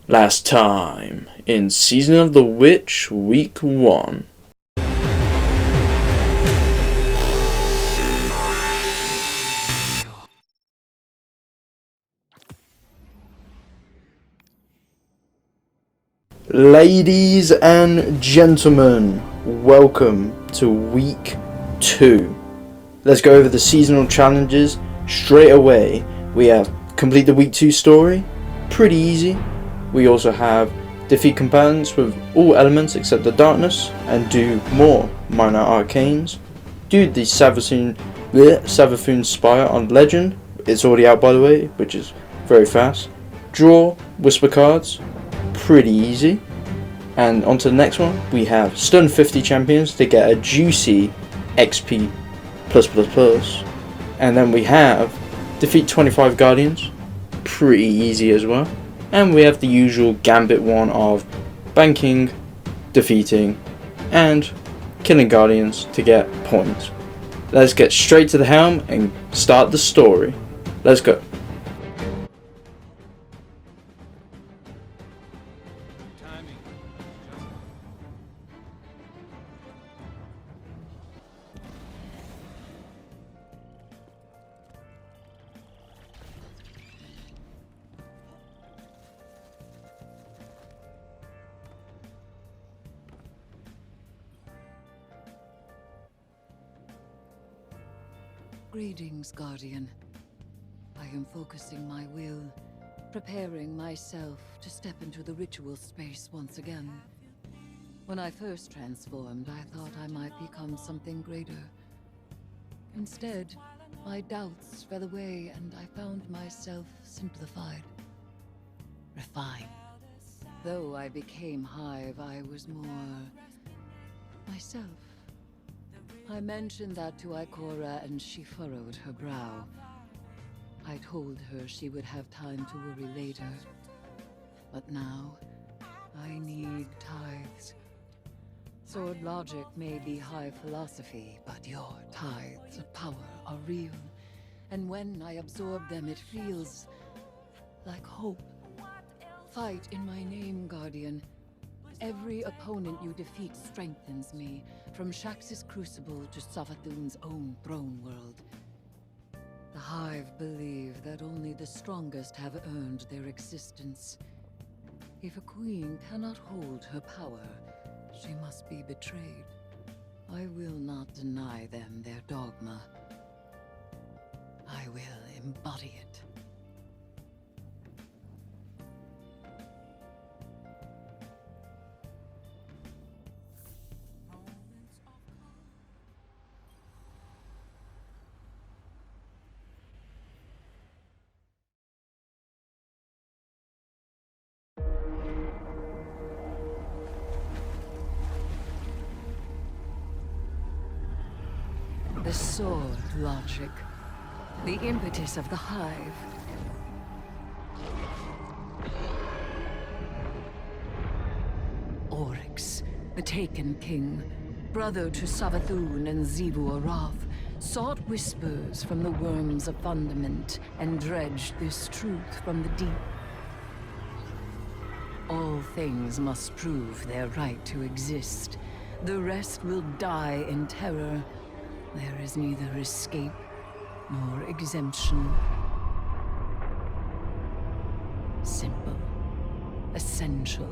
Last time in Season of the Witch Week 1. Ladies and gentlemen, welcome to Week 2. Let's go over the seasonal challenges straight away. We have complete the Week 2 story, pretty easy. We also have defeat combatants with all elements except the darkness and do more minor arcanes. Do the Savathûn Spire on Legend, it's already out by the way, which is very fast. Draw Whisper cards, pretty easy. And on to the next one, we have stun 50 champions to get a juicy XP+++. And then we have defeat 25 guardians, pretty easy as well. And we have the usual gambit one of banking, defeating, and killing guardians to get points. Let's get straight to the helm and start the story. Let's go. Greetings, Guardian. I am focusing my will, preparing myself to step into the ritual space once again. When I first transformed, I thought I might become something greater. Instead, my doubts fell away and I found myself simplified, refined. Though I became Hive, I was more myself. I mentioned that to Ikora and she furrowed her brow. I told her she would have time to worry later. But now, I need tithes. Sword logic may be high philosophy, but your tithes of power are real. And when I absorb them, it feels like hope. Fight in my name, Guardian. Every opponent you defeat strengthens me, from Shax's crucible to Savathûn's own throne world. The Hive believe that only the strongest have earned their existence. If a queen cannot hold her power, she must be betrayed. I will not deny them their dogma. I will embody it. The sword logic, the impetus of the Hive. Oryx, the Taken King, brother to Savathûn and Xivu Arath, sought whispers from the worms of fundament and dredged this truth from the deep. All things must prove their right to exist. The rest will die in terror. There is neither escape nor exemption. Simple, essential,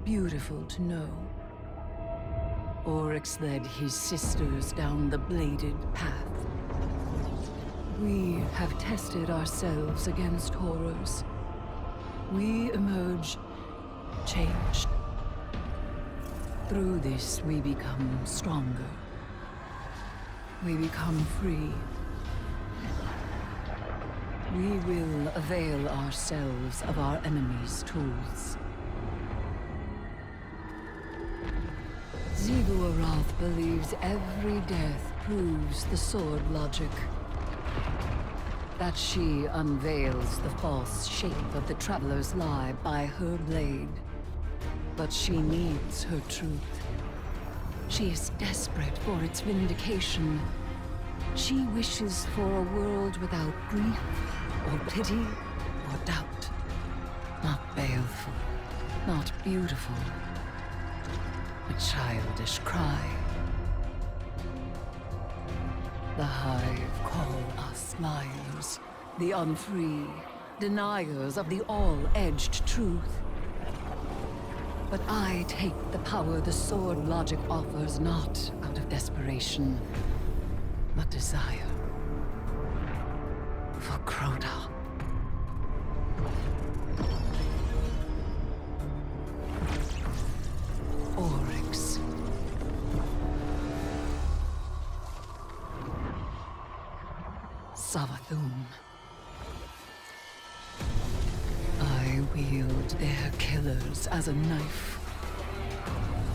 beautiful to know. Oryx led his sisters down the bladed path. We have tested ourselves against horrors. We emerge changed. Through this, we become stronger. We become free. We will avail ourselves of our enemy's tools. Xivu Arath believes every death proves the sword logic. That she unveils the false shape of the Traveler's lie by her blade. But she needs her truth. She is desperate for its vindication. She wishes for a world without grief, or pity, or doubt. Not baleful, not beautiful. A childish cry. The Hive call us liars, the unfree, deniers of the all-edged truth. But I take the power the sword logic offers not out of desperation, but desire. For Crota. Oryx. Savathun. I wield their killers as a knife.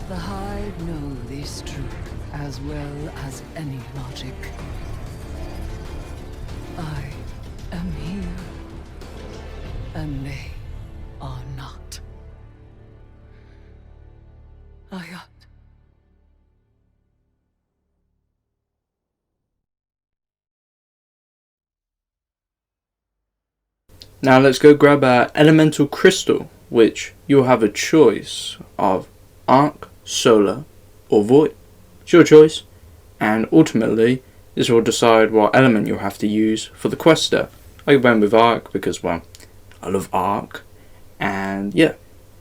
The Hive know this truth as well as any logic. I am here, and they are not. Ayat. Now let's go grab our elemental crystal, which you'll have a choice of Arc, Solar, or Void. It's your choice, and ultimately this will decide what element you'll have to use for the quest step. I went with Arc because, well, I love Arc, and yeah.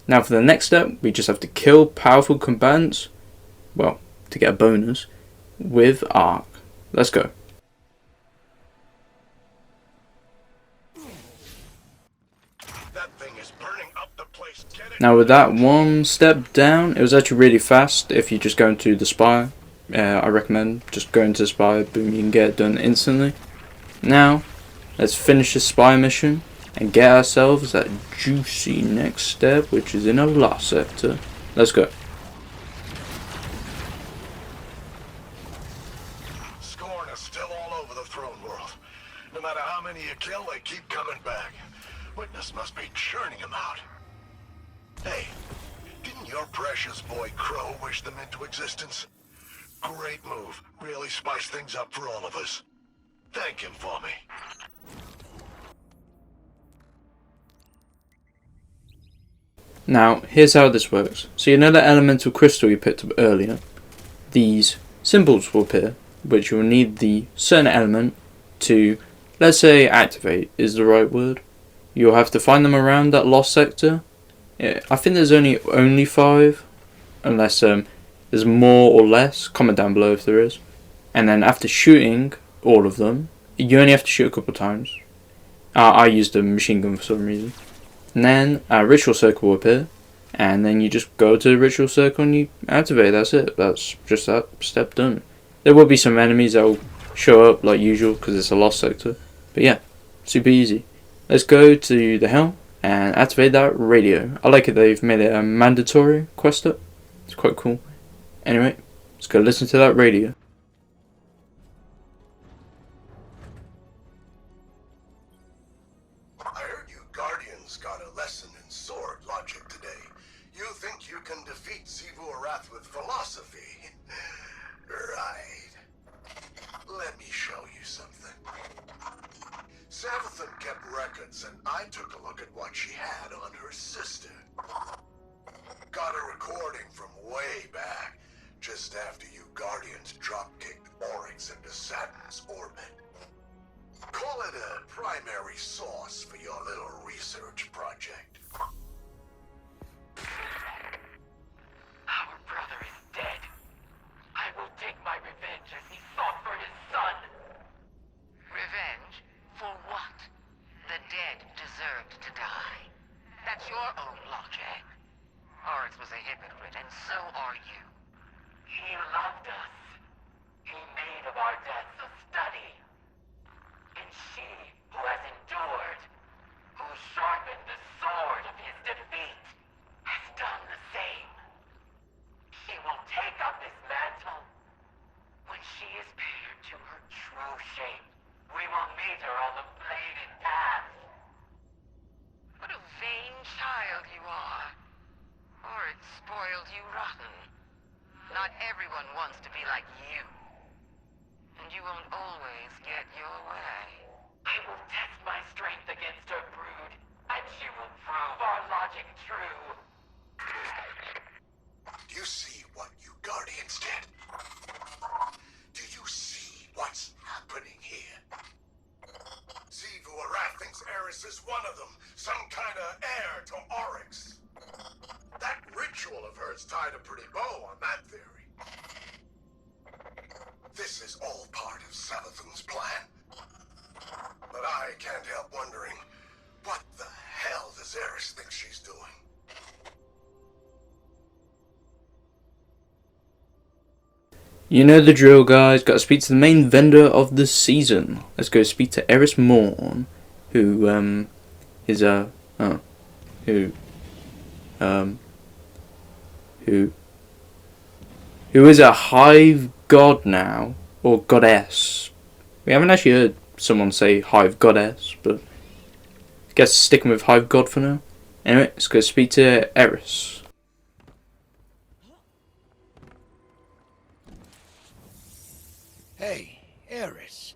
Now for the next step, we just have to kill powerful combatants, well, to get a bonus, with Arc. Let's go. Now with that one step down, it was actually really fast if you just go into the spire. I recommend just going to the spire, boom, you can get it done instantly. Now, let's finish the spire mission and get ourselves that juicy next step, which is in a lost sector. Let's go. Scorn is still all over the throne world. No matter how many you kill, they keep coming back. Witness must be churning them out. Hey, didn't your precious boy Crow wish them into existence? Great move. Really spiced things up for all of us. Thank him for me. Now, here's how this works. So you know that elemental crystal you picked up earlier? These symbols will appear, which you'll need the certain element to, let's say, activate is the right word. You'll have to find them around that lost sector. I think there's only 5, unless there's more or less. Comment down below if there is. And then after shooting all of them, you only have to shoot a couple times. I used a machine gun for some reason. And then a ritual circle will appear, and then you just go to the ritual circle and you activate. That's it. That's just that step done. There will be some enemies that will show up like usual because it's a lost sector. But yeah, super easy. Let's go to the helm and activate that radio. I like it they've made it a mandatory quest up. It's quite cool. Anyway, let's go listen to that radio. I heard you Guardians got a lesson in sword logic today. You think you can defeat Sivu Arath with philosophy? Right. Let me show you something. Savathun kept records, and I took a look at what she had on her sister. Got a recording from way back, just after you Guardians drop-kicked Oryx into Saturn's orbit. Call it a primary source for your little research project. Our brother is dead. I will take my revenge as he fought for his son. Revenge? For what? The dead deserved to die. That's your own logic. Oryx was a hypocrite, and so are you. He loved us. He made of our deaths a study. And she, who has endured, who sharpened the sword of his defeat, has done the same. She will take up his mantle. When she is paired to her true shape, we will meet her on the bladed path. What a vain child you are. Oryx spoiled you rotten. Not everyone wants to be like you. And you won't always get your way. I will test my strength against her brood, and she will prove our logic true. it's tied a pretty bow on that theory. This is all part of Savathun's plan. But I can't help wondering, what the hell does Eris think she's doing? You know the drill, guys. Got to speak to the main vendor of the season. Let's go speak to Eris Morn, who is who is a hive god now, or goddess. We haven't actually heard someone say hive goddess, but I guess sticking with hive god for now. Anyway, let's go speak to Eris. Hey, Eris.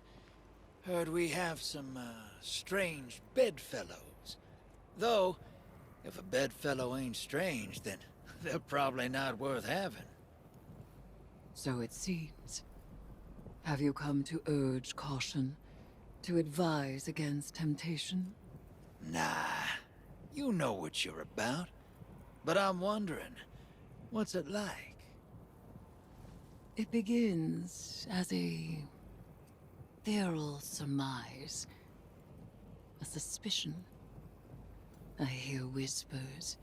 Heard we have some, strange bedfellows. Though, if a bedfellow ain't strange, then they're probably not worth having. So it seems. Have you come to urge caution? To advise against temptation? Nah, you know what you're about. But I'm wondering, what's it like? It begins as a feral surmise. A suspicion. I hear whispers,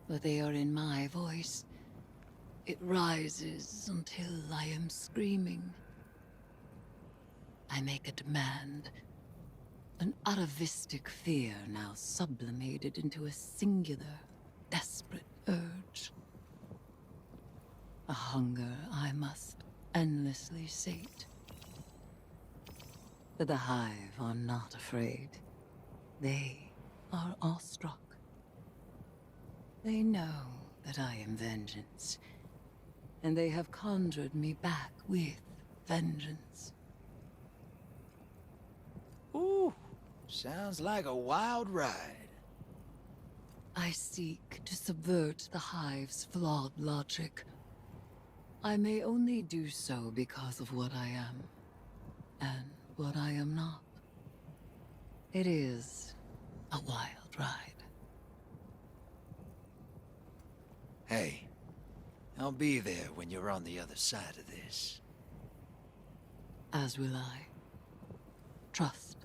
but they are in my voice. It rises until I am screaming. I make a demand. An atavistic fear now sublimated into a singular, desperate urge. A hunger I must endlessly sate. But the Hive are not afraid. They are awestruck. They know that I am vengeance, and they have conjured me back with vengeance. Ooh, sounds like a wild ride. I seek to subvert the Hive's flawed logic. I may only do so because of what I am, and what I am not. It is a wild ride. Hey, I'll be there when you're on the other side of this. As will I. Trust.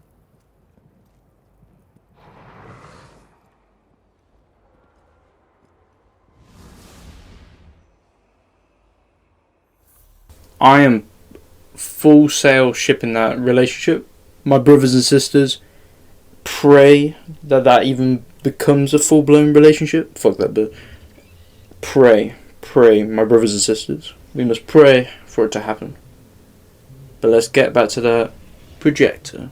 I am full sail shipping that relationship. My brothers and sisters, pray that that even becomes a full-blown relationship. Fuck that, but pray, my brothers and sisters. We must pray for it to happen. But let's get back to that projector.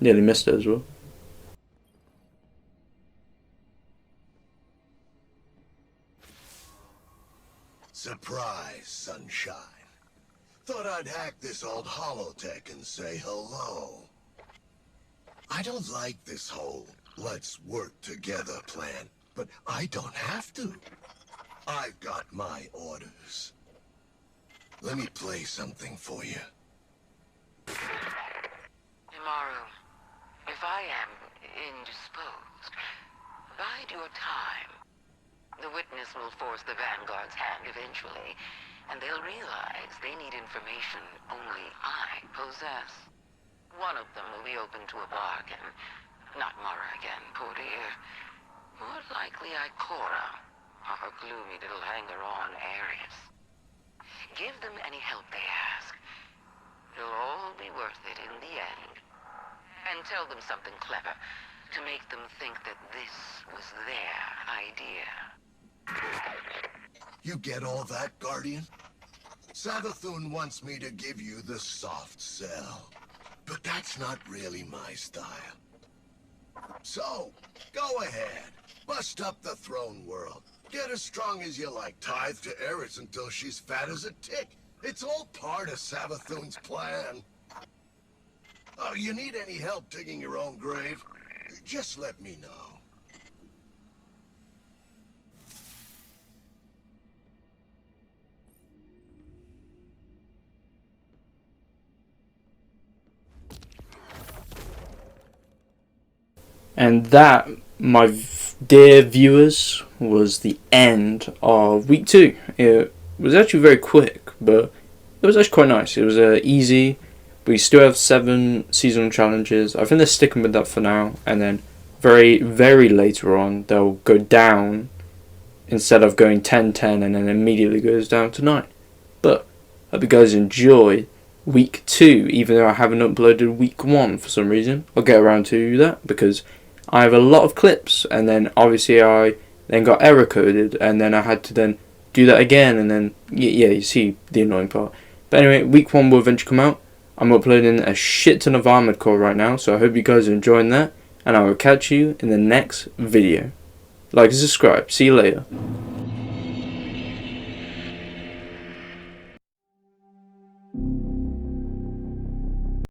Nearly missed it as well. Surprise, sunshine. Thought I'd hack this old holotech and say hello. I don't like this whole let's work together plan, but I don't have to. I've got my orders. Let me play something for you. Imaru, if I am indisposed, bide your time. The witness will force the Vanguard's hand eventually, and they'll realize they need information only I possess. One of them will be open to a bargain. Not Mara again, poor dear. More likely Ikora, or her gloomy little hanger-on Ares. Give them any help they ask. It'll all be worth it in the end. And tell them something clever, to make them think that this was their idea. You get all that, Guardian? Savathun wants me to give you the soft sell. But that's not really my style. So, go ahead. Bust up the throne world. Get as strong as you like. Tithe to Eris until she's fat as a tick. It's all part of Savathun's plan. Oh, you need any help digging your own grave? Just let me know. And that, my dear viewers, was the end of week 2. It was actually very quick, but it was actually quite nice. It was easy. We still have 7 seasonal challenges. I think they're sticking with that for now, and then very, very later on they'll go down instead of going 10-10 and then immediately goes down to 9. But I hope you guys enjoy week 2, even though I haven't uploaded week 1 for some reason. I'll get around to that because I have a lot of clips, and then obviously I then got error coded, and then I had to then do that again, and then yeah, you see the annoying part. But anyway, week 1 will eventually come out. I'm uploading a shit ton of Armored Core right now, so I hope you guys are enjoying that, and I will catch you in the next video. Like and subscribe. See you later.